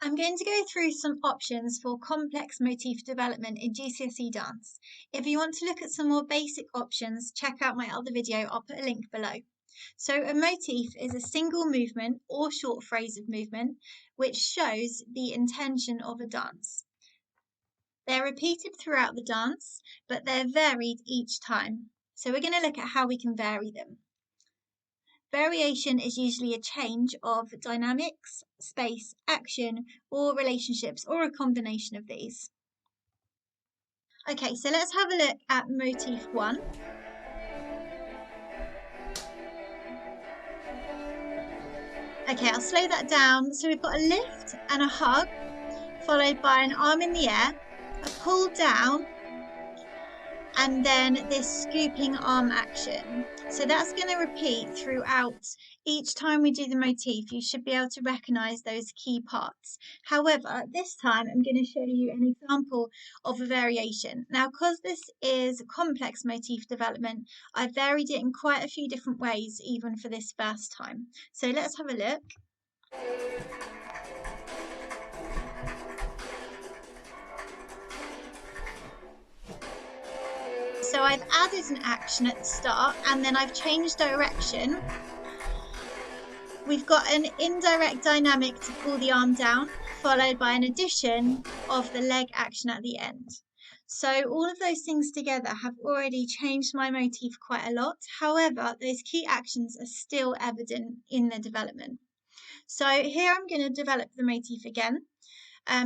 I'm going to go through some options for complex motif development in GCSE Dance. If you want to look at some more basic options, check out my other video, I'll put a link below. So a motif is a single movement or short phrase of movement which shows the intention of a dance. They're repeated throughout the dance, but they're varied each time. So we're going to look at how we can vary them. Variation is usually a change of dynamics, space, action, or relationships, or a combination of these. Okay, so let's have a look at motif 1. Okay, I'll slow that down. So we've got a lift and a hug, followed by an arm in the air, a pull down, and then this scooping arm action. So that's going to repeat throughout. Each time we do the motif, you should be able to recognise those key parts. However, this time I'm going to show you an example of a variation. Now, because this is complex motif development, I've varied it in quite a few different ways, even for this first time. So let's have a look. So I've added an action at the start and then I've changed direction. We've got an indirect dynamic to pull the arm down, followed by an addition of the leg action at the end. So all of those things together have already changed my motif quite a lot. However, those key actions are still evident in the development. So here I'm going to develop the motif again.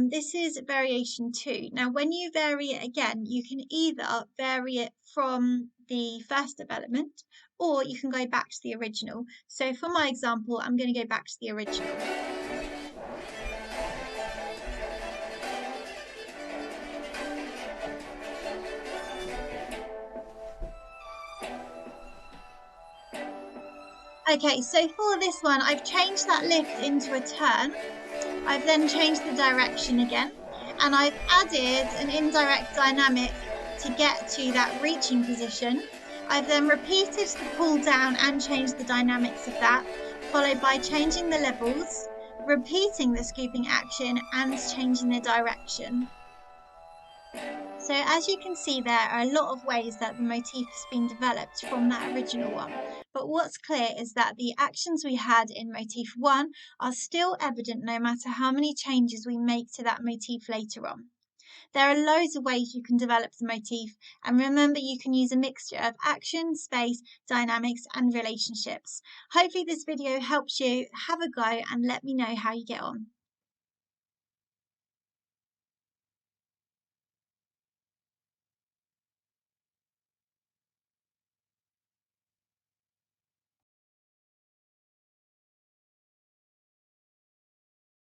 This is variation 2. Now, when you vary it again, you can either vary it from the first development or you can go back to the original. So for my example, I'm going to go back to the original. Okay, so for this one, I've changed that lift into a turn. I've then changed the direction again, and I've added an indirect dynamic to get to that reaching position. I've then repeated the pull down and changed the dynamics of that, followed by changing the levels, repeating the scooping action, and changing the direction. So as you can see, there are a lot of ways that the motif has been developed from that original one. But what's clear is that the actions we had in motif 1 are still evident no matter how many changes we make to that motif later on. There are loads of ways you can develop the motif, and remember you can use a mixture of action, space, dynamics and relationships. Hopefully this video helps you. Have a go and let me know how you get on.